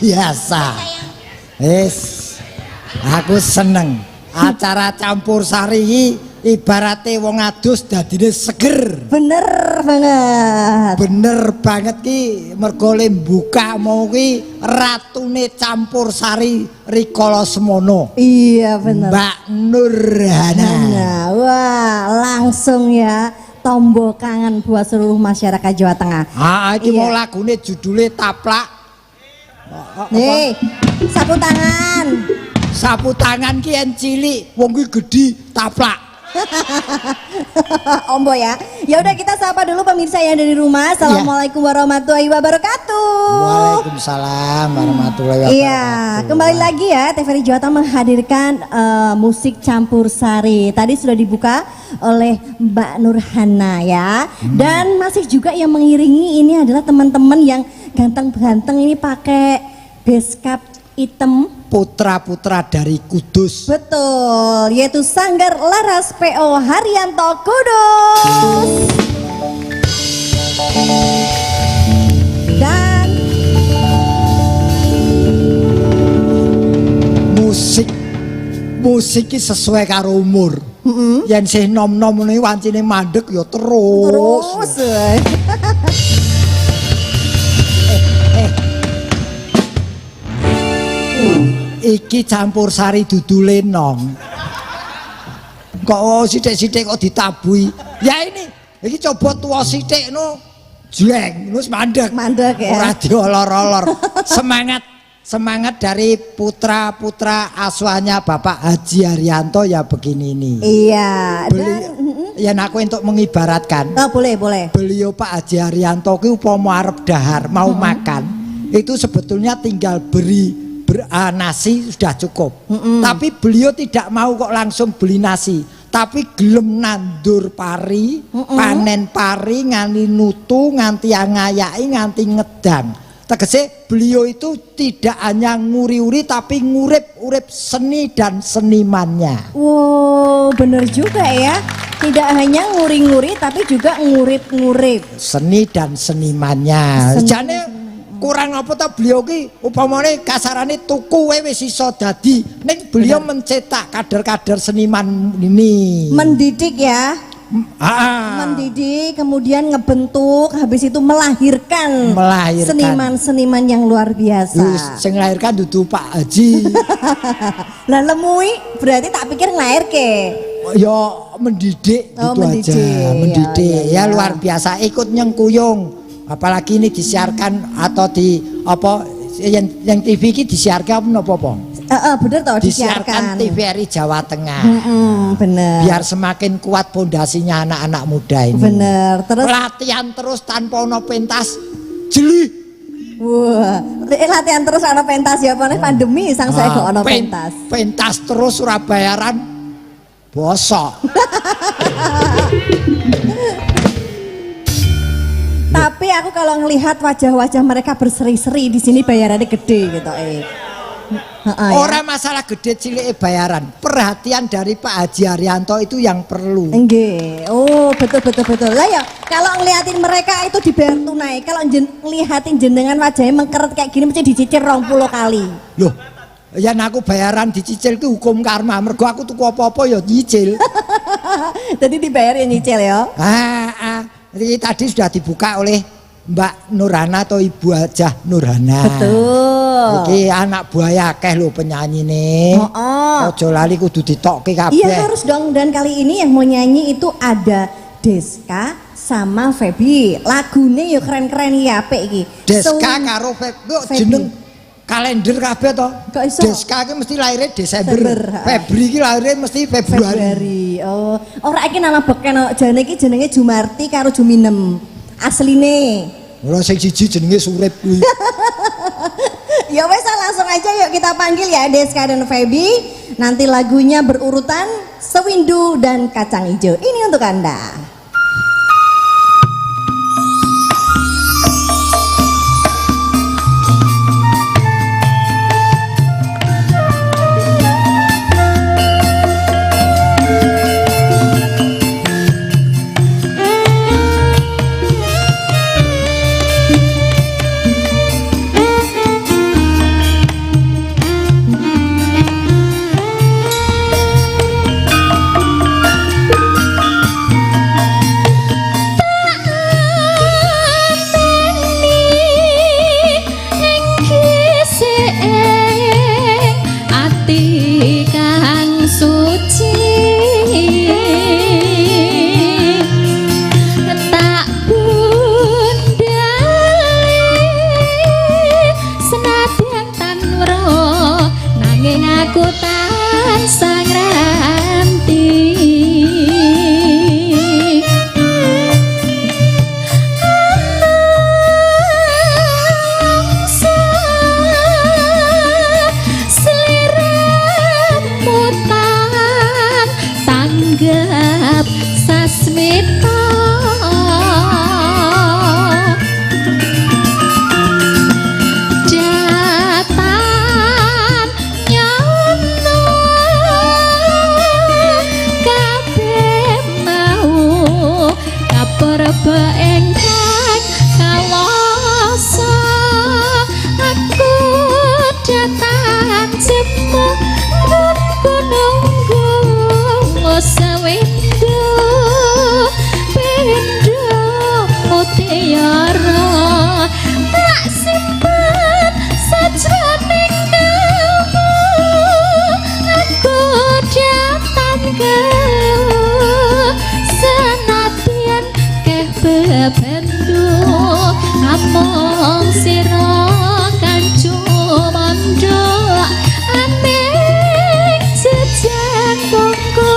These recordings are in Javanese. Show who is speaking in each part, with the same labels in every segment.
Speaker 1: biasa. Aku seneng acara campur sari iki ibarate wong adus dadine seger.
Speaker 2: Bener banget.
Speaker 1: Bener banget ki mergo le buka mau ki ratune campur sari rikala semono.
Speaker 2: Iya bener.
Speaker 1: Mbak Nurhana.
Speaker 2: Nah, wah langsung ya tombol kangen buat seluruh masyarakat Jawa Tengah.
Speaker 1: Iki mau lagune judule Taplak.
Speaker 2: Nih, sapu tangan.
Speaker 1: Sapu tangan ki en cilik, wong ki gedhi taplak.
Speaker 2: Ombo ya. Ya udah kita sapa dulu pemirsa yang dari rumah. Assalamualaikum warahmatullahi wabarakatuh.
Speaker 1: Waalaikumsalam warahmatullahi wabarakatuh.
Speaker 2: Iya, kembali lagi ya TVRI Jawa Tengah menghadirkan musik campur sari. Tadi sudah dibuka oleh Mbak Nurhana ya. Dan masih juga yang mengiringi ini adalah teman-teman yang ganteng-ganteng ini pakai beskap hitam.
Speaker 1: Putra-putra dari Kudus.
Speaker 2: Betul, yaitu Sanggar Laras PO Haryanto Kudus. Dan
Speaker 1: musik sesuai karo umur. Yang sih nom-nom ini wancine mandek ya terus. Iki campur sari dudu lenong. Kok sithik-sithik kok ditabui. Ya iki coba tuwa sithik no. Jleng, wis mandek.
Speaker 2: Mandek ya.
Speaker 1: Ora diolor-olor. Semangat dari putra-putra asuhannya Bapak Haji Haryanto ya begini ini.
Speaker 2: Iya.
Speaker 1: Ya aku untuk mengibaratkan.
Speaker 2: Oh, boleh.
Speaker 1: Beliau Pak Haji Haryanto ki upama arep dahar mau makan, itu sebetulnya tinggal beri nasi sudah cukup. Tapi beliau tidak mau kok langsung beli nasi, tapi gelem nandur pari, panen pari nganti nutu, nganti ngayai, nganti ngedang. Tegese beliau itu tidak hanya nguri-uri tapi ngurip-urip seni dan senimannya.
Speaker 2: Wow, bener juga ya. Tidak hanya nguri-nguri tapi juga ngurip-ngurip.
Speaker 1: Seni dan senimannya. Jane kurang apa ta beliau ki upamane kasarane tuku wis iso dadi ning beliau mencetak kader-kader seniman ini.
Speaker 2: Mendidik ya. Mendidik, kemudian ngebentuk, habis itu melahirkan. Seniman-seniman yang luar biasa.
Speaker 1: Sing nglahirkan dudu Pak Haji.
Speaker 2: Lah lemui berarti tak pikir nglahirke.
Speaker 1: Ya mendidik gitu aja. Mendidik ya luar biasa, ikut nyengkuyung. Apalagi ini disiarkan atau di apa yang TV ini disiarkan apa?
Speaker 2: Bener toh
Speaker 1: disiarkan TVRI Jawa Tengah.
Speaker 2: Bener.
Speaker 1: Biar semakin kuat pondasinya anak-anak muda ini.
Speaker 2: Bener. Terus
Speaker 1: latihan terus tanpa ono pentas jeli.
Speaker 2: Wah, latihan terus ono pentas ya apa pandemi sang saya kok ono pentas.
Speaker 1: Pentas terus ora bayaran bosok.
Speaker 2: Tapi aku kalau ngelihat wajah-wajah mereka berseri-seri di sini bayarannya gede gitu.
Speaker 1: Orang masalah gede cilik bayaran, perhatian dari Pak Haji Haryanto itu yang perlu.
Speaker 2: Nggih. Oh, betul. Lah ya, kalau ngeliatin mereka itu dibayar tunai. Kalau ngeliatin jenengan wajahnya mengkeret kayak gini mesti dicicil 20 kali. Loh,
Speaker 1: ya aku bayaran dicicil itu hukum karma. Mergo aku tuku apa-apa ya nyicil.
Speaker 2: Jadi dibayar ya nyicil ya.
Speaker 1: Jadi tadi sudah dibuka oleh Mbak Nurhana atau Ibu Hajah Nurhana.
Speaker 2: Betul.
Speaker 1: Iki anak buaya akeh lho penyanyi nih. Ojo lali kudu ditokke kabeh.
Speaker 2: Iya harus dong, dan kali ini yang mau nyanyi itu ada Deska sama Feby. Lagune yo keren-keren ya apik iki.
Speaker 1: Deska karo Feby jeneng kalender kabeh to. Deska ki mesti lahirnya Desember. Febri ki lahirnya mesti Februari.
Speaker 2: Oh, ora iki nama beken jane iki jenenge Jumarti karo Juminem. Asline.
Speaker 1: Ora sing siji jenenge Surip kuwi.
Speaker 2: Ya wes langsung aja yuk kita panggil ya Deska dan Feby. Nanti lagunya berurutan Sewindu dan Kacang Ijo. Ini untuk Anda.
Speaker 3: aku tansah ngranti tanggap sasmita jatan nyono kabeh mau kaperba engkang kawasa aku datang jemu gunung sawendo pendo mutiara tak simpen sajroning kalbu aku datang ke senadyan keh bebendo among sira kancu mondo aning jejak bongko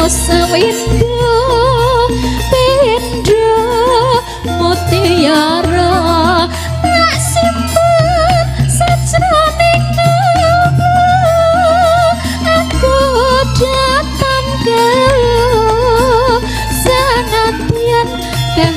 Speaker 3: sawendo pendo mutiara tak simpen sajroning kalbu aku datang ke senadyan keh